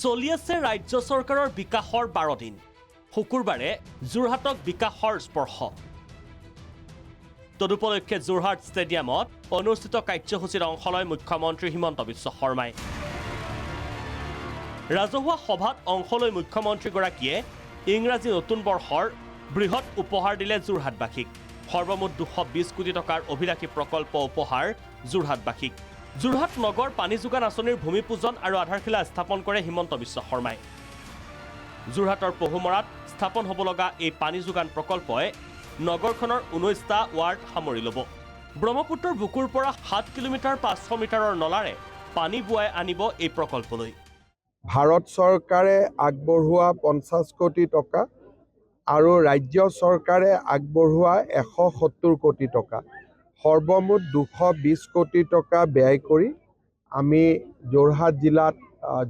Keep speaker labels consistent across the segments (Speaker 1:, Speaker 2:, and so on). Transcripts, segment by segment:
Speaker 1: চলি আছে ৰাজ্য চৰকাৰৰ বিকাশৰ 12 দিন শুকুৰবাৰে যোৰহাটক বিকাশৰ স্পৰ্শ তদুপলক্ষে যোৰহাট ষ্টেডিয়ামত অনুষ্ঠিত কাৰ্যসূচীত অংশ লয় মুখ্যমন্ত্ৰী হিমন্ত বিশ্ব শৰ্মাই ৰাজহুৱা সভাত অংশ লৈ মুখ্যমন্ত্ৰীগৰাকীয়ে ইংৰাজী নতুন বৰ্ষৰ বৃহৎ উপহাৰ দিলে যোৰহাটবাসীক সৰ্বমুঠ 220 কোটি টকাৰ অভিলাষী প্ৰকল্প উপহাৰ যোৰহাটবাসীক যোৰহাট নগৰ পানী যোগান আঁচনিৰ ভূমিপূজন আৰু আধাৰশিলা স্থাপন কৰে হিমন্ত বিশ্ব শৰ্মাই যোৰহাটৰ পহুমৰাত স্থাপন হ'ব লগা এই পানী যোগান প্ৰকল্পই নগৰখনৰ 19টা ৱাৰ্ড সামৰি ল'ব ব্ৰহ্মপুত্ৰৰ বুকুৰ পৰা 7 কিলোমিটাৰ 500 মিটাৰৰ নলাৰে পানী বুৱাই আনিব এই প্ৰকল্পলৈ
Speaker 2: ভাৰত চৰকাৰে আগবঢ়োৱা 50 কোটি টকা আৰু ৰাজ্য চৰকাৰে আগবঢ়োৱা 170 কোটি টকা সৰ্বমুঠ 220 কোটি টকা ব্যয় কৰি আমি যোৰহাট জিলাত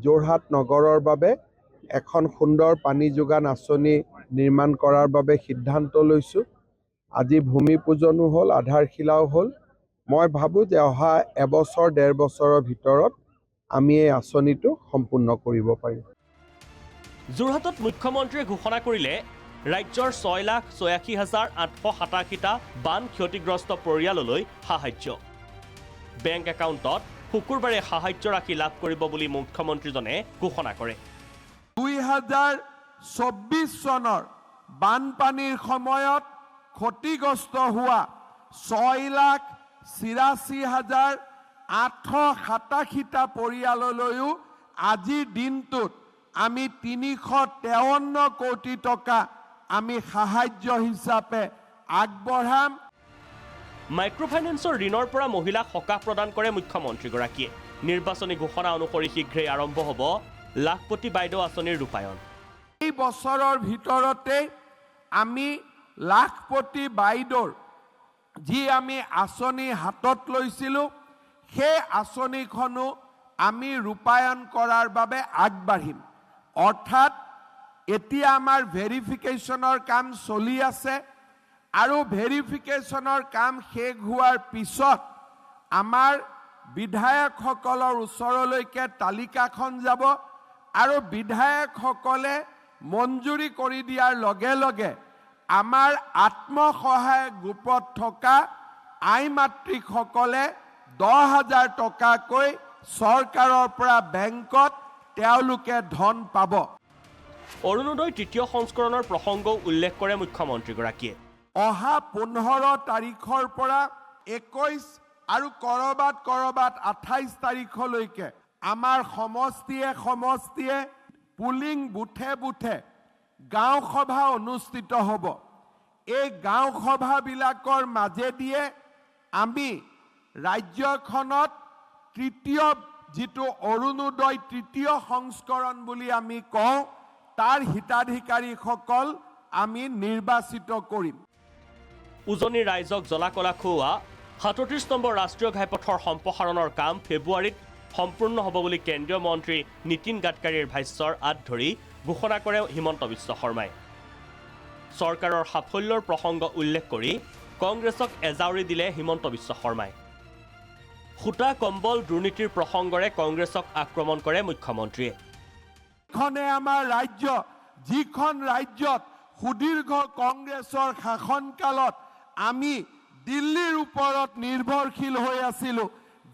Speaker 2: যোৰহাট নগৰৰ বাবে এখন সুন্দৰ পানী যোগান আঁচনি নিৰ্মাণ কৰাৰ বাবে সিদ্ধান্ত লৈছোঁ আজি ভূমিপূজনো হ'ল আধাৰশিলাও হ'ল মই ভাবোঁ যে অহা এবছৰ 1.5 বছৰৰ ভিতৰত আমি এই আঁচনিটো সম্পূৰ্ণ কৰিব পাৰিম
Speaker 1: যোৰহাটত মুখ্যমন্ত্ৰীয়ে ঘোষণা কৰিলে ৰাজ্যৰ 6,86,887টা বান ক্ষতিগ্ৰস্ত পৰিয়াললৈ সাহায্য বেংক একাউণ্টত শুকুৰবাৰে সাহায্য ৰাশি লাভ কৰিব বুলি মুখ্যমন্ত্ৰীজনে ঘোষণা কৰে
Speaker 3: 2024 চনৰ বানপানীৰ সময়ত ক্ষতিগ্ৰস্ত হোৱা 6,84,887টা পৰিয়াললৈও আজিৰ দিনটোত আমি 353 কোটি টকা আমি সাহায্য হিচাপে আগবঢ়াম
Speaker 1: মাইক্ৰ'ফাইনেন্সৰ ঋণৰ পৰা মহিলাক সকাহ প্ৰদান কৰে মুখ্যমন্ত্ৰীগৰাকীয়ে নিৰ্বাচনী ঘোষণা অনুসৰি শীঘ্ৰেই আৰম্ভ হ'ব লাখপতি বাইদেউ আঁচনিৰ ৰূপায়ণ
Speaker 3: এই বছৰৰ ভিতৰতে আমি লাখপতি বাইদেউৰ যি আমি আঁচনি হাতত লৈছিলোঁ সেই আঁচনিখনো আমি ৰূপায়ণ কৰাৰ বাবে আগবাঢ়িম অৰ্থাৎ এতিয়া আমাৰ ভেৰিফিকেশ্যনৰ কাম চলি আছে আৰু ভেৰিফিকেশ্যনৰ কাম শেষ হোৱাৰ পিছত আমাৰ বিধায়কসকলৰ ওচৰলৈকে তালিকাখন যাব আৰু বিধায়কসকলে মঞ্জুৰি কৰি দিয়াৰ লগে লগে আমাৰ আত্মসহায়ক গোটত থকা আই মাতৃসকলে 10,000 টকাকৈ চৰকাৰৰ পৰা বেংকত তেওঁলোকে ধন পাব
Speaker 1: অৰুণোদয় তৃতীয় সংস্কৰণৰ প্ৰসংগও উল্লেখ কৰে মুখ্যমন্ত্ৰীগৰাকীয়ে
Speaker 3: অহা 15 তাৰিখৰ পৰা 21 আৰু কৰবাত 28 তাৰিখলৈকে আমাৰ সমষ্টিয়ে পুলিং বুথে গাঁও সভা অনুষ্ঠিত হ'ব এই গাঁও সভাবিলাকৰ মাজেদিয়ে আমি ৰাজ্যখনত তৃতীয় যিটো অৰুণোদয় তৃতীয় সংস্কৰণ বুলি আমি কওঁ তাৰ হিতাধিকাৰীসকল আমি নিৰ্বাচিত কৰিম
Speaker 1: উজনিৰ ৰাইজক জ্বলা-কলা খুওৱা 37 নম্বৰ ৰাষ্ট্ৰীয় ঘাইপথৰ সম্প্ৰসাৰণৰ কাম ফেব্ৰুৱাৰীত সম্পূৰ্ণ হ'ব বুলি কেন্দ্ৰীয় মন্ত্ৰী নীতিন গাডকাৰীৰ ভাষ্যৰ আঁত ধৰি ঘোষণা কৰে হিমন্ত বিশ্ব শৰ্মাই চৰকাৰৰ সাফল্যৰ প্ৰসংগ উল্লেখ কৰি কংগ্ৰেছক এজাউৰি দিলে হিমন্ত বিশ্ব শৰ্মাই সূতা কম্বল দুৰ্নীতিৰ প্ৰসংগৰে কংগ্ৰেছক আক্ৰমণ কৰে মুখ্যমন্ত্ৰীয়ে
Speaker 3: খনে আমাৰ ৰাজ্য যিখন ৰাজ্যত সুদীৰ্ঘ কংগ্ৰেছৰ শাসনকালত আমি দিল্লীৰ ওপৰত নিৰ্ভৰশীল হৈ আছিলোঁ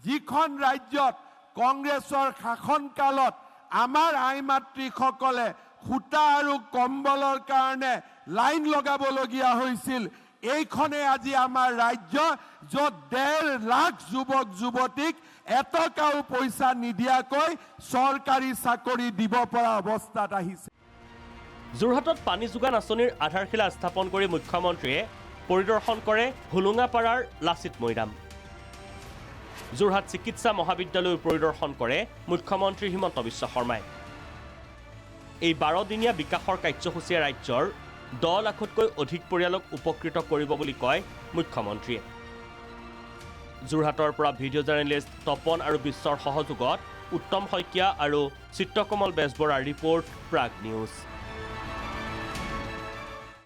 Speaker 3: যিখন ৰাজ্যত কংগ্ৰেছৰ শাসনকালত আমাৰ আই মাতৃসকলে সূতা আৰু কম্বলৰ কাৰণে লাইন লগাবলগীয়া হৈছিল এইখনে আজি আমাৰ ৰাজ্য য'ত 1.5 লাখ যুৱক যুৱতীক এটকাও পইচা নিদিয়াকৈ চৰকাৰী চাকৰি দিব পৰা অৱস্থাত আহিছে
Speaker 1: যোৰহাটত পানী যোগান আঁচনিৰ আধাৰশিলা স্থাপন কৰি মুখ্যমন্ত্ৰীয়ে পৰিদৰ্শন কৰে হুলুঙাপাৰাৰ লাচিত মৈদাম যোৰহাট চিকিৎসা মহাবিদ্যালয় পৰিদৰ্শন কৰে মুখ্যমন্ত্ৰী হিমন্ত বিশ্ব শৰ্মাই এই 12 দিনীয়া বিকাশৰ কাৰ্যসূচীয়ে ৰাজ্যৰ 10 লাখতকৈ অধিক পৰিয়ালক উপকৃত কৰিব বুলি কয় মুখ্যমন্ত্ৰীয়ে যোৰহাটৰ পৰা ভিডিঅ' জাৰ্নেলিষ্ট তপন আৰু বিশ্বৰ সহযোগত উত্তম শইকীয়া আৰু চিত্ৰকমল বেজবৰাৰ ৰিপৰ্ট প্ৰাগ নিউজ